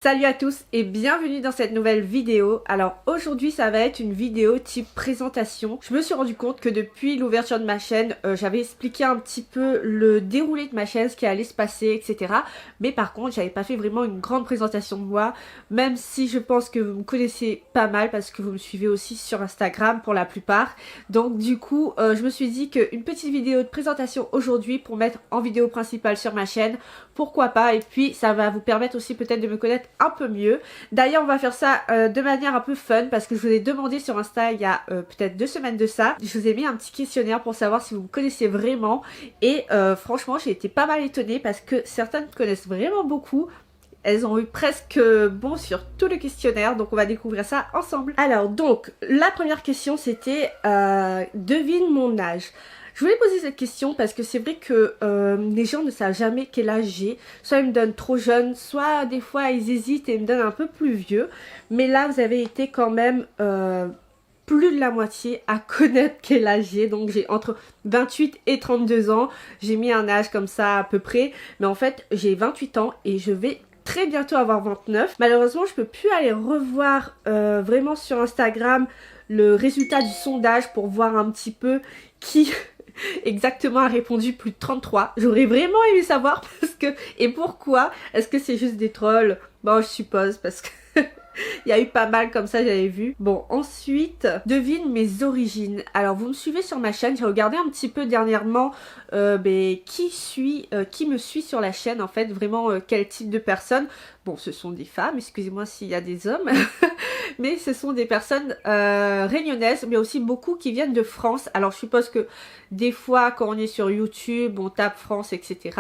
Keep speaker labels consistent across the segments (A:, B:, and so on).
A: Salut à tous et bienvenue dans cette nouvelle vidéo. Alors aujourd'hui ça va être une vidéo type présentation. Je me suis rendu compte que depuis l'ouverture de ma chaîne, j'avais expliqué un petit peu le déroulé de ma chaîne, ce qui allait se passer, etc. Mais par contre j'avais pas fait vraiment une grande présentation de moi, même si je pense que vous me connaissez pas mal parce que vous me suivez aussi sur Instagram pour la plupart. Donc du coup je me suis dit qu'une petite vidéo de présentation aujourd'hui pour mettre en vidéo principale sur ma chaîne, pourquoi pas, et puis ça va vous permettre aussi peut-être de me connaître un peu mieux. D'ailleurs on va faire ça de manière un peu fun parce que je vous ai demandé sur Insta il y a peut-être 2 semaines de ça. Je vous ai mis un petit questionnaire pour savoir si vous me connaissez vraiment et franchement j'ai été pas mal étonnée parce que certaines me connaissent vraiment beaucoup. Elles ont eu presque bon sur tout le questionnaire, donc on va découvrir ça ensemble. Alors donc la première question c'était devine mon âge. Je voulais poser cette question parce que c'est vrai que les gens ne savent jamais quel âge j'ai. Soit ils me donnent trop jeune, soit des fois ils hésitent et ils me donnent un peu plus vieux. Mais là vous avez été quand même plus de la moitié à connaître quel âge j'ai. Donc j'ai entre 28 et 32 ans. J'ai mis un âge comme ça à peu près. Mais en fait j'ai 28 ans et je vais très bientôt avoir 29. Malheureusement je peux plus aller revoir vraiment sur Instagram le résultat du sondage pour voir un petit peu qui exactement a répondu plus de 33. J'aurais vraiment aimé savoir parce que... Et pourquoi? Est-ce que c'est juste des trolls? Bon, je suppose parce que... Il y a eu pas mal comme ça, j'avais vu. Bon, ensuite, devine mes origines. Alors, vous me suivez sur ma chaîne. J'ai regardé un petit peu dernièrement qui me suit sur la chaîne, en fait. Vraiment, quel type de personnes. Bon, ce sont des femmes, excusez-moi s'il y a des hommes. Mais ce sont des personnes réunionnaises, mais aussi beaucoup qui viennent de France. Alors, je suppose que des fois, quand on est sur YouTube, on tape France, etc.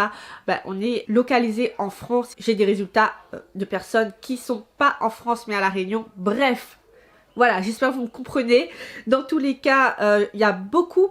A: Ben, on est localisé en France. J'ai des résultats de personnes qui sont pas en France, mais à La Réunion. Bref. Voilà, j'espère que vous me comprenez. Dans tous les cas, il y a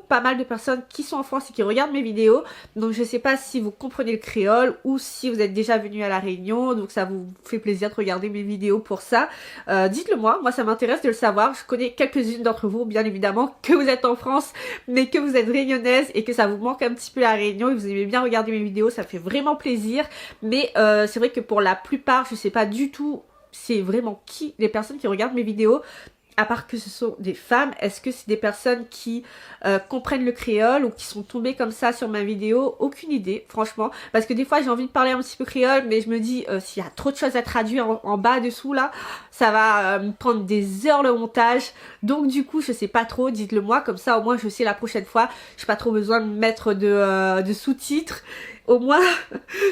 A: pas mal de personnes qui sont en France et qui regardent mes vidéos. Donc je ne sais pas si vous comprenez le créole ou si vous êtes déjà venu à La Réunion. Donc ça vous fait plaisir de regarder mes vidéos pour ça. Dites-le moi ça m'intéresse de le savoir. Je connais quelques-unes d'entre vous, bien évidemment, que vous êtes en France, mais que vous êtes réunionnaise et que ça vous manque un petit peu La Réunion et vous aimez bien regarder mes vidéos. Ça me fait vraiment plaisir. Mais c'est vrai que pour la plupart, je ne sais pas du tout c'est vraiment qui les personnes qui regardent mes vidéos. À part que ce sont des femmes, est-ce que c'est des personnes qui comprennent le créole ou qui sont tombées comme ça sur ma vidéo? Aucune idée, franchement. Parce que des fois, j'ai envie de parler un petit peu créole, mais je me dis, s'il y a trop de choses à traduire en bas, dessous, là, ça va me prendre des heures le montage. Donc du coup, je sais pas trop, dites-le moi, comme ça, au moins, je sais la prochaine fois, j'ai pas trop besoin de mettre de sous-titres. Au moins,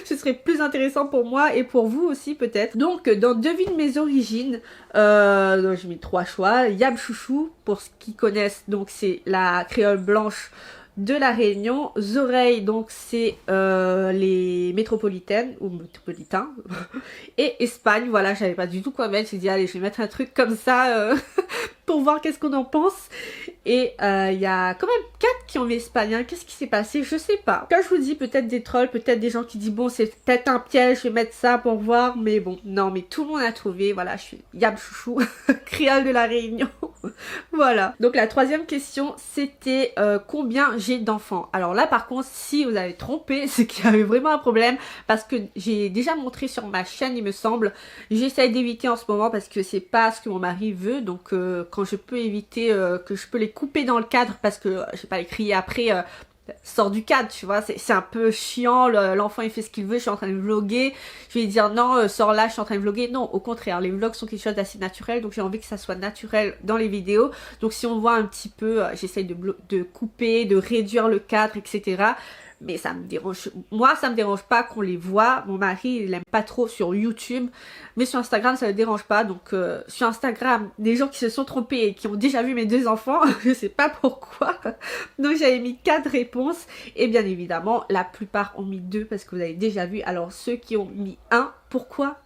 A: ce serait plus intéressant pour moi et pour vous aussi peut-être. Donc, dans Devine mes origines, j'ai mis 3 choix. Yab Chouchou, pour ceux qui connaissent, donc c'est la créole blanche de La Réunion. Zoreilles, donc c'est les métropolitaines ou métropolitains. Et Espagne, voilà, je savais pas du tout quoi mettre. J'ai dit allez, je vais mettre un truc comme ça pour voir qu'est-ce qu'on en pense. Et il y a quand même 4 qui ont mis espagnol. Qu'est-ce qui s'est passé? Je sais pas. Quand je vous dis peut-être des trolls, peut-être des gens qui disent bon c'est peut-être un piège, je vais mettre ça pour voir. Mais bon, non mais tout le monde a trouvé. Voilà, je suis Yam Chouchou, créole de La Réunion. Voilà. Donc la troisième question c'était combien j'ai d'enfants. Alors là par contre si vous avez trompé, c'est qu'il y avait vraiment un problème. Parce que j'ai déjà montré sur ma chaîne il me semble. J'essaye d'éviter en ce moment parce que c'est pas ce que mon mari veut. Donc quand je peux éviter que je peux les couper dans le cadre parce que je vais pas les crier après sors du cadre, tu vois, c'est un peu chiant, l'enfant il fait ce qu'il veut, je suis en train de vlogger, je vais lui dire non, sors là, je suis en train de vlogger. Non, au contraire, les vlogs sont quelque chose d'assez naturel, donc j'ai envie que ça soit naturel dans les vidéos. Donc si on voit un petit peu, j'essaye de couper, de réduire le cadre, etc. Mais ça me dérange, moi ça me dérange pas qu'on les voit. Mon mari il aime pas trop sur YouTube, mais sur Instagram ça le dérange pas. Donc sur Instagram, des gens qui se sont trompés et qui ont déjà vu mes 2 enfants, je sais pas pourquoi. Donc j'avais mis 4 réponses et bien évidemment la plupart ont mis 2 parce que vous avez déjà vu. Alors ceux qui ont mis 1, pourquoi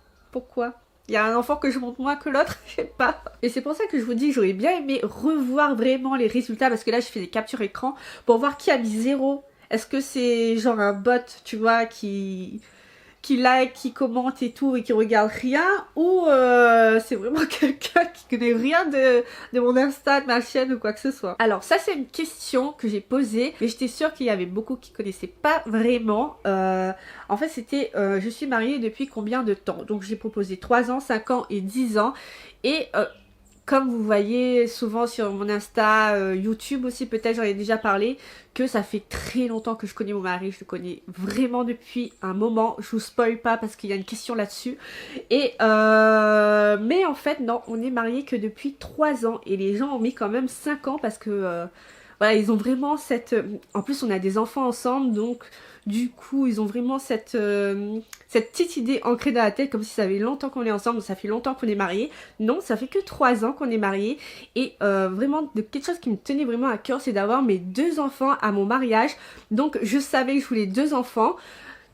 A: il y a un enfant que je monte moins que l'autre, je sais pas. Et c'est pour ça que je vous dis que j'aurais bien aimé revoir vraiment les résultats parce que là je fais des captures écran pour voir qui a mis 0. Est-ce que c'est genre un bot, tu vois, qui qui like, qui commente et tout et qui regarde rien, ou c'est vraiment quelqu'un qui connaît rien de mon Insta, de ma chaîne ou quoi que ce soit. Alors ça c'est une question que j'ai posée, mais j'étais sûre qu'il y avait beaucoup qui connaissaient pas vraiment. En fait c'était je suis mariée depuis combien de temps? Donc j'ai proposé 3 ans, 5 ans et 10 ans. Et comme vous voyez souvent sur mon Insta, YouTube aussi peut-être, j'en ai déjà parlé, que ça fait très longtemps que je connais mon mari, je le connais vraiment depuis un moment, je vous spoil pas parce qu'il y a une question là-dessus. Et mais en fait non, on est mariés que depuis 3 ans et les gens ont mis quand même 5 ans parce que voilà, ils ont vraiment cette... En plus on a des enfants ensemble, donc du coup ils ont vraiment cette petite idée ancrée dans la tête, comme si ça fait longtemps qu'on est ensemble, donc ça fait longtemps qu'on est mariés. Non, ça fait que 3 ans qu'on est mariés. Et vraiment, quelque chose qui me tenait vraiment à cœur, c'est d'avoir mes 2 enfants à mon mariage. Donc je savais que je voulais 2 enfants.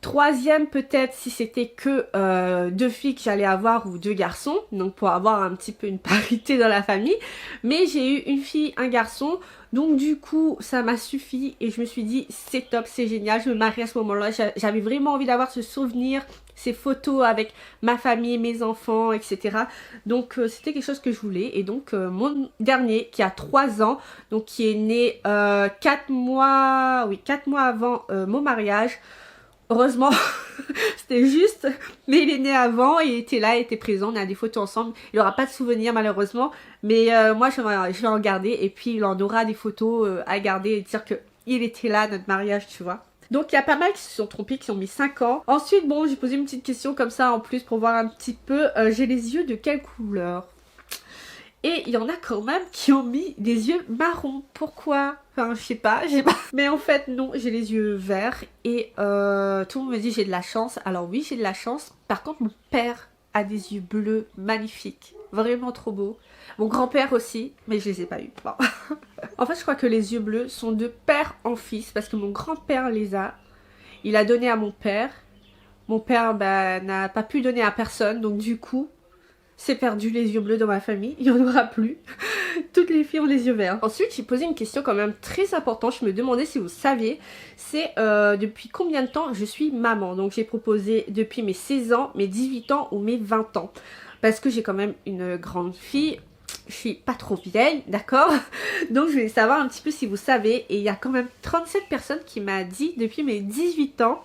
A: Troisième peut-être si c'était que 2 filles que j'allais avoir ou 2 garçons, donc pour avoir un petit peu une parité dans la famille. Mais j'ai eu une fille, un garçon, donc du coup ça m'a suffi et je me suis dit c'est top, c'est génial, je me marie à ce moment-là. J'avais vraiment envie d'avoir ce souvenir, ces photos avec ma famille, mes enfants, etc. Donc c'était quelque chose que je voulais. Et donc mon dernier qui a 3 ans, donc qui est né 4 mois, oui 4 mois avant mon mariage. Heureusement, c'était juste, mais il est né avant, il était là, il était présent, on a des photos ensemble. Il n'aura pas de souvenirs malheureusement, mais moi je vais en garder et puis il en aura des photos à garder et dire que il était là à notre mariage, tu vois. Donc il y a pas mal qui se sont trompés, qui ont mis 5 ans. Ensuite, bon, j'ai posé une petite question comme ça en plus pour voir un petit peu, j'ai les yeux de quelle couleur? Et il y en a quand même qui ont mis des yeux marrons. Pourquoi? Enfin, je sais pas. Mais en fait, non, j'ai les yeux verts. Et tout le monde me dit j'ai de la chance. Alors oui, j'ai de la chance. Par contre, mon père a des yeux bleus magnifiques. Vraiment trop beaux. Mon grand-père aussi, mais je les ai pas eus. Bon. En fait, je crois que les yeux bleus sont de père en fils. Parce que mon grand-père les a. Il a donné à mon père. Mon père n'a pas pu donner à personne. Donc du coup... c'est perdu les yeux bleus dans ma famille, il n'y en aura plus. Toutes les filles ont les yeux verts. Ensuite, j'ai posé une question quand même très importante, je me demandais si vous saviez, c'est depuis combien de temps je suis maman. Donc j'ai proposé depuis mes 16 ans, mes 18 ans ou mes 20 ans. Parce que j'ai quand même une grande fille, je suis pas trop vieille, d'accord? Donc je voulais savoir un petit peu si vous savez, et il y a quand même 37 personnes qui m'ont dit depuis mes 18 ans.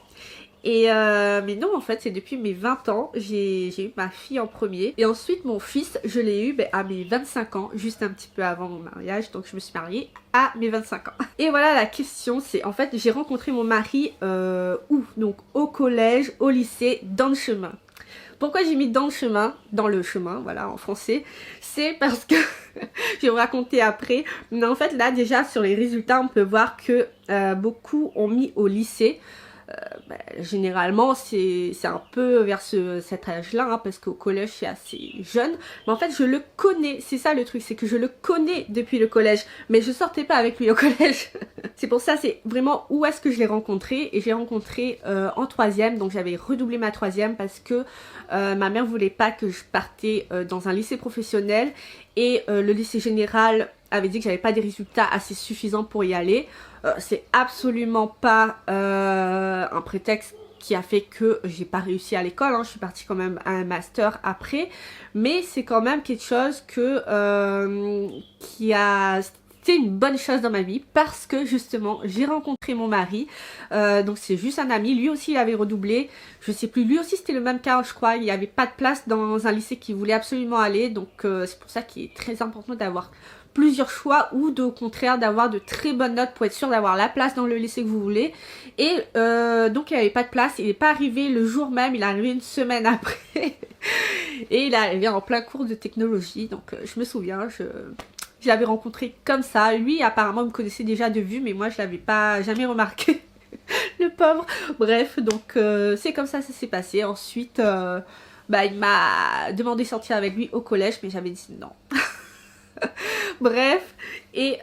A: Et mais non, en fait c'est depuis mes 20 ans, j'ai eu ma fille en premier. Et ensuite mon fils, je l'ai eu à mes 25 ans, juste un petit peu avant mon mariage. Donc je me suis mariée à mes 25 ans. Et voilà, la question c'est, en fait j'ai rencontré mon mari où? Donc au collège, au lycée, dans le chemin. Pourquoi j'ai mis dans le chemin, voilà en français, c'est parce que, je vais vous raconter après, mais en fait là déjà sur les résultats on peut voir que beaucoup ont mis au lycée. Généralement c'est un peu vers cet âge-là, hein, parce qu'au collège c'est assez jeune. Mais en fait je le connais, c'est ça le truc, c'est que je le connais depuis le collège, mais je sortais pas avec lui au collège. C'est pour ça, c'est vraiment où est-ce que je l'ai rencontré. Et j'ai rencontré en 3e, donc j'avais redoublé ma 3e parce que ma mère voulait pas que je partais dans un lycée professionnel. Et le lycée général avait dit que j'avais pas des résultats assez suffisants pour y aller. C'est absolument pas un prétexte qui a fait que j'ai pas réussi à l'école, hein. Je suis partie quand même à un master après, mais c'est quand même quelque chose que qui a... c'était une bonne chose dans ma vie parce que justement j'ai rencontré mon mari, donc c'est juste un ami, lui aussi il avait redoublé, je sais plus, lui aussi c'était le même cas je crois, il n'y avait pas de place dans un lycée qu'il voulait absolument aller, donc c'est pour ça qu'il est très important d'avoir plusieurs choix ou au contraire d'avoir de très bonnes notes pour être sûr d'avoir la place dans le lycée que vous voulez. Et donc il n'y avait pas de place, il n'est pas arrivé le jour même, il est arrivé une semaine après et il est arrivé en plein cours de technologie, donc je me souviens, je l'avais rencontré comme ça. Lui apparemment me connaissait déjà de vue, mais moi je l'avais pas jamais remarqué. Le pauvre. Bref, donc c'est comme ça s'est passé. Ensuite il m'a demandé de sortir avec lui au collège, mais j'avais dit non. Bref, et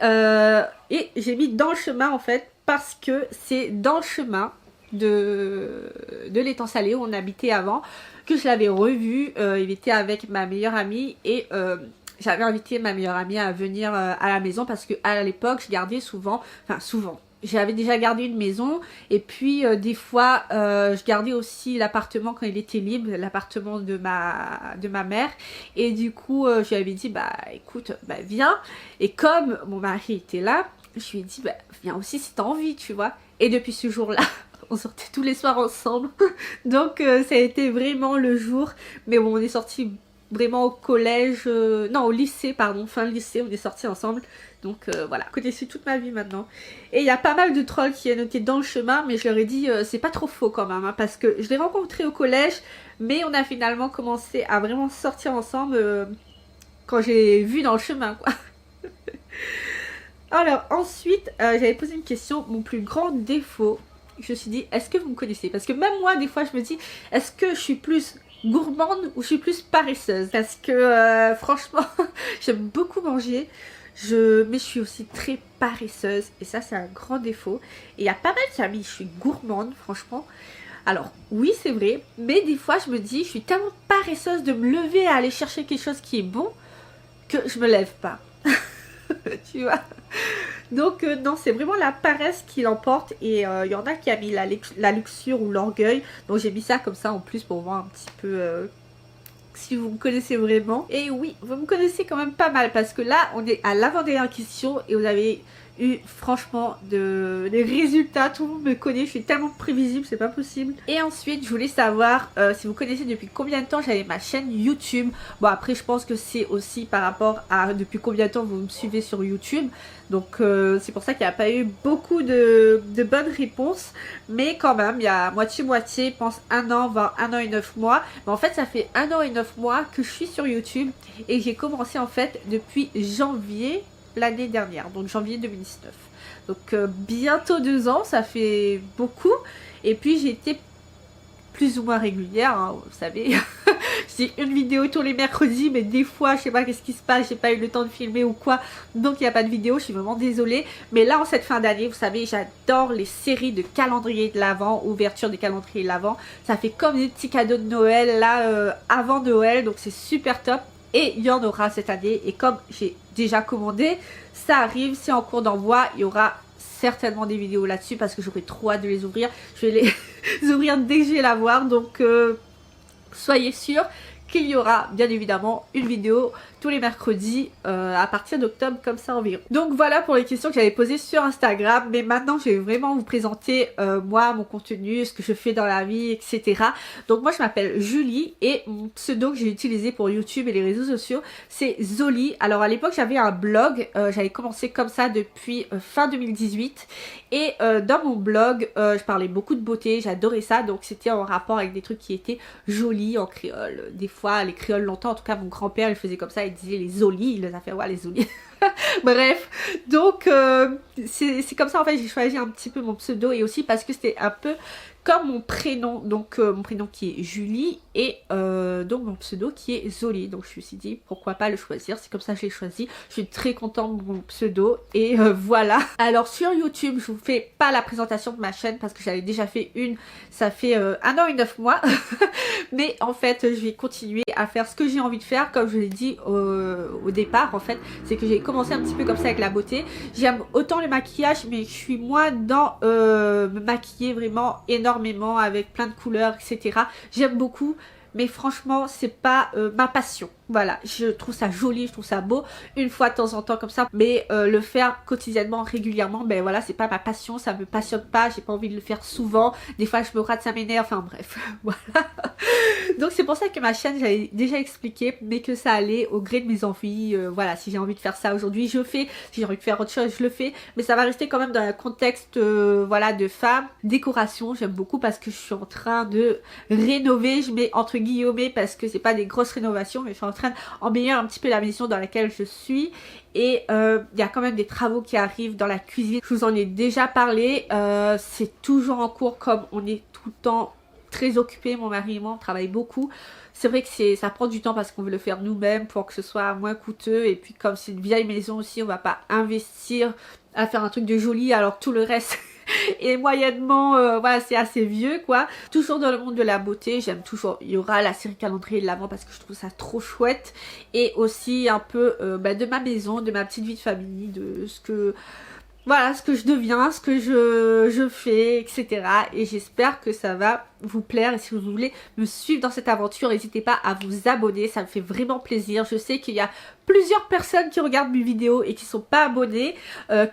A: j'ai mis dans le chemin en fait parce que c'est dans le chemin de l'étang salé où on habitait avant que je l'avais revu. Il était avec ma meilleure amie et j'avais invité ma meilleure amie à venir à la maison parce que à l'époque je gardais souvent, j'avais déjà gardé une maison et puis des fois je gardais aussi l'appartement quand il était libre, l'appartement de ma mère, et du coup je lui avais dit bah écoute, bah viens, et comme mon mari était là, je lui ai dit bah viens aussi si t'as envie, tu vois. Et depuis ce jour-là on sortait tous les soirs ensemble donc ça a été vraiment le jour. Mais bon, on est sortis vraiment au collège, non au lycée pardon, fin lycée, on est sortis ensemble. Donc voilà, je connaissais toute ma vie maintenant. Et il y a pas mal de trolls qui est noté dans le chemin, mais je leur ai dit c'est pas trop faux quand même, hein, parce que je l'ai rencontré au collège, mais on a finalement commencé à vraiment sortir ensemble quand j'ai vu dans le chemin, quoi. Alors ensuite, j'avais posé une question, mon plus grand défaut. Je me suis dit, est-ce que vous me connaissez? Parce que même moi, des fois, je me dis, est-ce que je suis plus gourmande ou je suis plus paresseuse? Parce que franchement, j'aime beaucoup manger. Mais je suis aussi très paresseuse et ça c'est un grand défaut. Et il y a pas mal d'amis, je suis gourmande franchement. Alors oui c'est vrai, mais des fois je me dis, je suis tellement paresseuse de me lever à aller chercher quelque chose qui est bon que je me lève pas. Tu vois. Donc non, c'est vraiment la paresse qui l'emporte. Et il y en a qui a mis la luxure ou l'orgueil. Donc j'ai mis ça comme ça en plus pour voir un petit peu si vous me connaissez vraiment. Et oui, vous me connaissez quand même pas mal parce que là, on est à l'avant-dernière question et vous avez eu franchement des résultats. Tout le monde me connaît, je suis tellement prévisible, c'est pas possible. Et ensuite, je voulais savoir si vous connaissez depuis combien de temps j'avais ma chaîne YouTube. Bon, après, je pense que c'est aussi par rapport à depuis combien de temps vous me suivez sur YouTube. Donc c'est pour ça qu'il n'y a pas eu beaucoup de bonnes réponses. Mais quand même, il y a moitié-moitié, je pense 1 an, voire 1 an et 9 mois. Mais en fait, ça fait 1 an et 9 mois que je suis sur YouTube. Et j'ai commencé en fait depuis janvier l'année dernière, donc janvier 2019. Donc bientôt 2 ans, ça fait beaucoup. Et puis j'ai été plus ou moins régulière, hein, vous savez. J'ai une vidéo tous les mercredis, mais des fois, je sais pas qu'est-ce qui se passe, j'ai pas eu le temps de filmer ou quoi, donc il n'y a pas de vidéo, je suis vraiment désolée. Mais là, en cette fin d'année, vous savez, j'adore les séries de calendrier de l'Avent, ouverture des calendriers de l'Avent. Ça fait comme des petits cadeaux de Noël, là, avant Noël, donc c'est super top. Et il y en aura cette année, et comme j'ai déjà commandé, ça arrive, c'est en cours d'envoi, il y aura certainement des vidéos là-dessus parce que j'aurais trop hâte de les ouvrir. Je vais les ouvrir dès que je vais la voir, donc soyez sûrs qu'il y aura bien évidemment une vidéo tous les mercredis à partir d'octobre, comme ça environ. Donc voilà pour les questions que j'avais posées sur Instagram. Mais maintenant je vais vraiment vous présenter moi, mon contenu, ce que je fais dans la vie, etc. Donc moi je m'appelle Julie et mon pseudo que j'ai utilisé pour YouTube et les réseaux sociaux c'est Zoli. Alors à l'époque j'avais un blog, j'avais commencé comme ça depuis fin 2018. Et dans mon blog je parlais beaucoup de beauté, j'adorais ça. Donc c'était en rapport avec des trucs qui étaient jolis en créole. Des fois les créoles longtemps, en tout cas mon grand-père il faisait comme ça, il disait les Zoli, il les a fait ouais les Zoli. Bref, donc c'est comme ça en fait j'ai choisi un petit peu mon pseudo, et aussi parce que c'était un peu comme mon prénom, donc mon prénom qui est Julie et donc mon pseudo qui est Zoli. Donc je me suis dit pourquoi pas le choisir, c'est comme ça que je l'ai choisi. Je suis très contente de mon pseudo et voilà. Alors sur YouTube je vous fais pas la présentation de ma chaîne parce que j'avais déjà fait une, ça fait 1 an et 9 mois. Mais en fait je vais continuer à faire ce que j'ai envie de faire, comme je l'ai dit au départ en fait. C'est que j'ai commencé un petit peu comme ça avec la beauté. J'aime autant le maquillage, mais je suis moins dans me maquiller vraiment énormément avec plein de couleurs, etc. J'aime beaucoup, mais franchement c'est pas ma passion. Voilà, je trouve ça joli, je trouve ça beau une fois de temps en temps comme ça, mais le faire quotidiennement, régulièrement, ben voilà, c'est pas ma passion, ça me passionne pas, j'ai pas envie de le faire souvent. Des fois je me rate, ça m'énerve, enfin bref, voilà. Donc c'est pour ça que ma chaîne, j'avais déjà expliqué, mais que ça allait au gré de mes envies. Voilà, si j'ai envie de faire ça aujourd'hui, je fais. Si j'ai envie de faire autre chose, je le fais. Mais ça va rester quand même dans un contexte voilà, de femme. Décoration, j'aime beaucoup parce que je suis en train de rénover. Je mets entre guillemets parce que c'est pas des grosses rénovations, mais je suis en train d'embellir un petit peu la maison dans laquelle je suis. Et il y a quand même des travaux qui arrivent dans la cuisine. Je vous en ai déjà parlé. C'est toujours en cours, comme on est tout le temps très occupé, mon mari et moi on travaille beaucoup. C'est vrai que ça prend du temps parce qu'on veut le faire nous-mêmes pour que ce soit moins coûteux, et puis comme c'est une vieille maison aussi, on va pas investir à faire un truc de joli alors tout le reste est moyennement voilà, c'est assez vieux quoi. Toujours dans le monde de la beauté, j'aime toujours, il y aura la série calendrier de l'Avent parce que je trouve ça trop chouette, et aussi un peu de ma maison, de ma petite vie de famille, de ce que voilà ce que je deviens, ce que je fais, etc. Et j'espère que ça va vous plaire. Et si vous voulez me suivre dans cette aventure, n'hésitez pas à vous abonner, ça me fait vraiment plaisir. Je sais qu'il y a plusieurs personnes qui regardent mes vidéos et qui ne sont pas abonnées,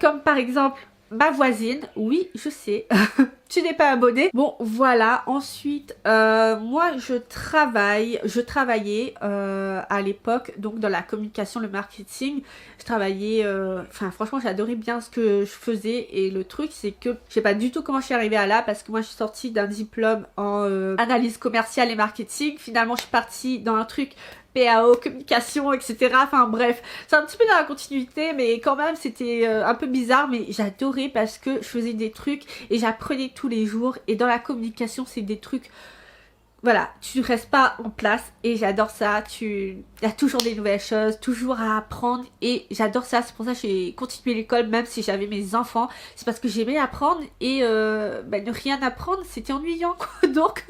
A: comme par exemple ma voisine. Oui, je sais, tu n'es pas abonné. Bon, voilà. Ensuite, moi, je travaillais à l'époque, donc dans la communication, le marketing. Je travaillais, enfin, franchement, j'adorais bien ce que je faisais. Et le truc, c'est que je sais pas du tout comment je suis arrivée à là, parce que moi, je suis sortie d'un diplôme en analyse commerciale et marketing. Finalement, je suis partie dans un truc PAO, communication, etc. Enfin bref, c'est un petit peu dans la continuité, mais quand même c'était un peu bizarre, mais j'adorais parce que je faisais des trucs et j'apprenais tous les jours. Et dans la communication, c'est des trucs, voilà, tu restes pas en place et j'adore ça. Il y a toujours des nouvelles choses, toujours à apprendre et j'adore ça. C'est pour ça que j'ai continué l'école même si j'avais mes enfants. C'est parce que j'aimais apprendre et ne rien apprendre, c'était ennuyant quoi. Donc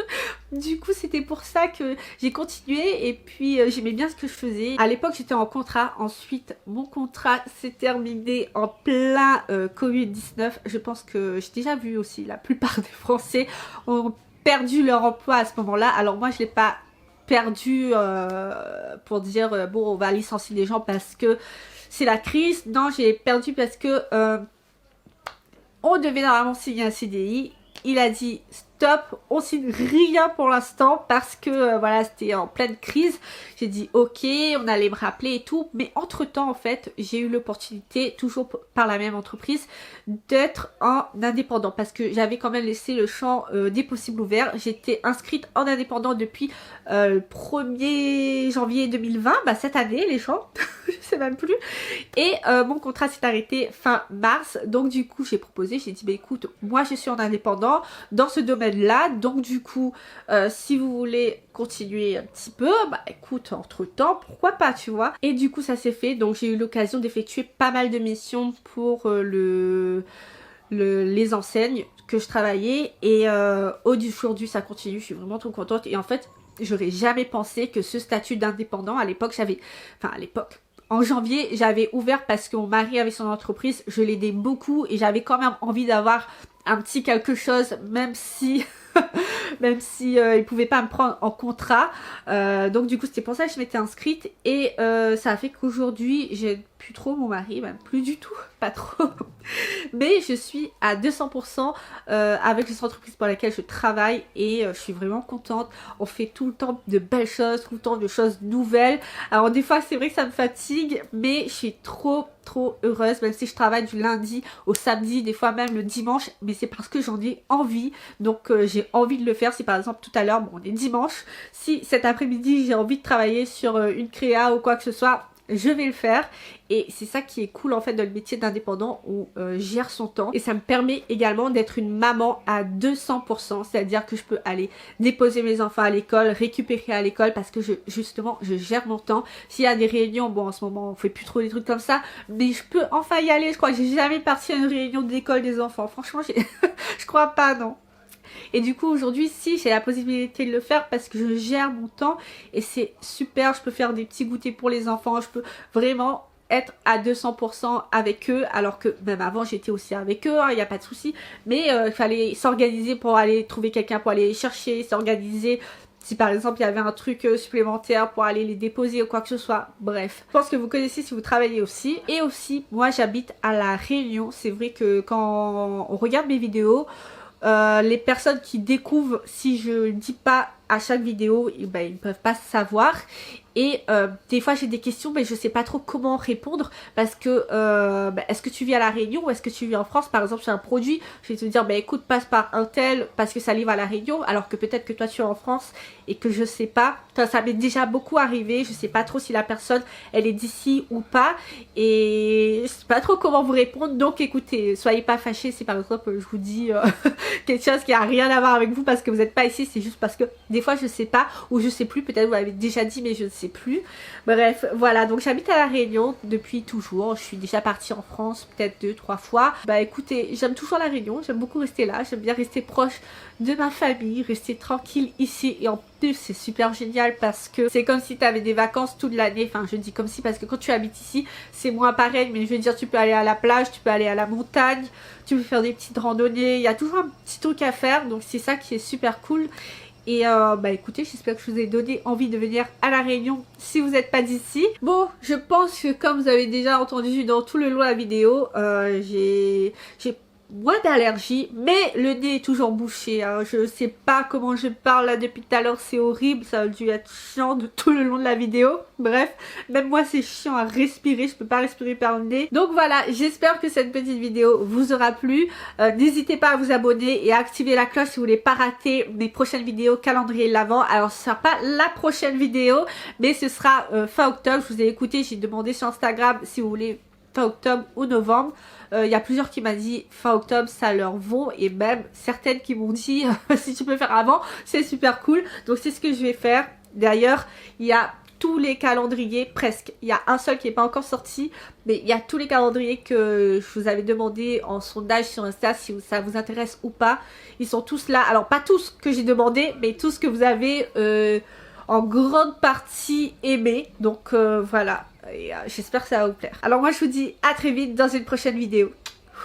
A: du coup c'était pour ça que j'ai continué et puis j'aimais bien ce que je faisais. À l'époque j'étais en contrat, ensuite mon contrat s'est terminé en plein Covid-19. Je pense que j'ai déjà vu aussi la plupart des Français ont perdu leur emploi à ce moment-là. Alors moi je l'ai pas perdu pour dire bon on va licencier des gens parce que c'est la crise. Non, j'ai perdu parce que on devait normalement signer un CDI. Il a dit stop, on signe rien pour l'instant parce que voilà c'était en pleine crise. J'ai dit ok, on allait me rappeler et tout, mais entre temps en fait j'ai eu l'opportunité, toujours par la même entreprise, d'être en indépendant parce que j'avais quand même laissé le champ des possibles ouvert. J'étais inscrite en indépendant depuis le 1er janvier 2020, bah cette année les gens, je sais même plus. Et mon contrat s'est arrêté fin mars, donc du coup j'ai proposé, j'ai dit bah écoute, moi je suis en indépendant dans ce domaine-là, donc du coup si vous voulez continuer un petit peu, bah écoute, entre temps, pourquoi pas, tu vois. Et du coup ça s'est fait, donc j'ai eu l'occasion d'effectuer pas mal de missions pour les enseignes que je travaillais et aujourd'hui ça continue, je suis vraiment trop contente. Et en fait j'aurais jamais pensé que ce statut d'indépendant, à l'époque j'avais, enfin à l'époque, en janvier, j'avais ouvert parce que mon mari avait son entreprise, je l'aidais beaucoup et j'avais quand même envie d'avoir un petit quelque chose, même si même si il pouvait pas me prendre en contrat. Donc du coup c'était pour ça que je m'étais inscrite et ça a fait qu'aujourd'hui j'ai plus trop mon mari, même plus du tout, pas trop. Mais je suis à 200% avec cette entreprise pour laquelle je travaille et je suis vraiment contente. On fait tout le temps de belles choses, tout le temps de choses nouvelles. Alors des fois c'est vrai que ça me fatigue, mais je suis trop heureuse, même si je travaille du lundi au samedi, des fois même le dimanche, mais c'est parce que j'en ai envie. Donc j'ai envie de le faire. Si par exemple tout à l'heure, bon on est dimanche, si cet après-midi j'ai envie de travailler sur une créa ou quoi que ce soit, je vais le faire. Et c'est ça qui est cool en fait dans le métier d'indépendant, où gère son temps et ça me permet également d'être une maman à 200%, c'est à dire que je peux aller déposer mes enfants à l'école, récupérer à l'école parce que justement je gère mon temps. S'il y a des réunions, bon en ce moment on fait plus trop des trucs comme ça, mais je peux enfin y aller. Je crois que j'ai jamais parti à une réunion d'école des enfants, franchement je crois pas, non. Et du coup aujourd'hui si j'ai la possibilité de le faire parce que je gère mon temps et c'est super. Je peux faire des petits goûters pour les enfants, je peux vraiment être à 200% avec eux, alors que même avant j'étais aussi avec eux, il n'y a pas de souci, mais il fallait s'organiser pour aller trouver quelqu'un pour aller les chercher, s'organiser si par exemple il y avait un truc supplémentaire pour aller les déposer ou quoi que ce soit. Bref, je pense que vous connaissez si vous travaillez aussi. Et aussi moi j'habite à La Réunion. C'est vrai que quand on regarde mes vidéos, les personnes qui découvrent, si je dis pas à chaque vidéo, eh ben, ils ne peuvent pas savoir. Et des fois j'ai des questions mais je sais pas trop comment répondre parce que est-ce que tu vis à La Réunion ou est-ce que tu vis en France? Par exemple sur un produit, je vais te dire écoute, passe par un tel parce que ça livre à La Réunion, alors que peut-être que toi tu es en France et que je sais pas. Enfin, ça m'est déjà beaucoup arrivé, je sais pas trop si la personne elle est d'ici ou pas et je sais pas trop comment vous répondre. Donc écoutez, soyez pas fâchés si par exemple je vous dis quelque chose qui a rien à voir avec vous parce que vous n'êtes pas ici, c'est juste parce que des fois je sais pas ou je sais plus, peut-être vous l'avez déjà dit mais je ne sais sais plus. Bref, voilà, donc j'habite à La Réunion depuis toujours. Je suis déjà partie en France peut-être 2-3 fois. Bah écoutez, j'aime toujours La Réunion, j'aime beaucoup rester là, j'aime bien rester proche de ma famille, rester tranquille ici. Et en plus c'est super génial parce que c'est comme si tu avais des vacances toute l'année. Enfin je dis comme si parce que quand tu habites ici c'est moins pareil, mais je veux dire tu peux aller à la plage, tu peux aller à la montagne, tu peux faire des petites randonnées, il y a toujours un petit truc à faire, donc c'est ça qui est super cool. Et bah écoutez, j'espère que je vous ai donné envie de venir à La Réunion si vous n'êtes pas d'ici. Bon, je pense que comme vous avez déjà entendu dans tout le long de la vidéo, j'ai moins d'allergie, mais le nez est toujours bouché, hein. Je sais pas comment je parle là depuis tout à l'heure, c'est horrible, ça a dû être chiant de tout le long de la vidéo. Bref, même moi c'est chiant à respirer, je peux pas respirer par le nez. Donc voilà, j'espère que cette petite vidéo vous aura plu. N'hésitez pas à vous abonner et à activer la cloche si vous voulez pas rater mes prochaines vidéos calendrier de l'Avent. Alors ce sera pas la prochaine vidéo, mais ce sera fin octobre. Je vous ai écouté, j'ai demandé sur Instagram si vous voulez fin octobre ou novembre. Il y a plusieurs qui m'ont dit fin octobre ça leur vaut, et même certaines qui m'ont dit si tu peux faire avant c'est super cool. Donc c'est ce que je vais faire. D'ailleurs il y a tous les calendriers presque, il y a un seul qui n'est pas encore sorti, mais il y a tous les calendriers que je vous avais demandé en sondage sur Insta si ça vous intéresse ou pas. Ils sont tous là, alors pas tous que j'ai demandé, mais tous que vous avez en grande partie aimé. Donc voilà, et j'espère que ça va vous plaire. Alors moi je vous dis à très vite dans une prochaine vidéo.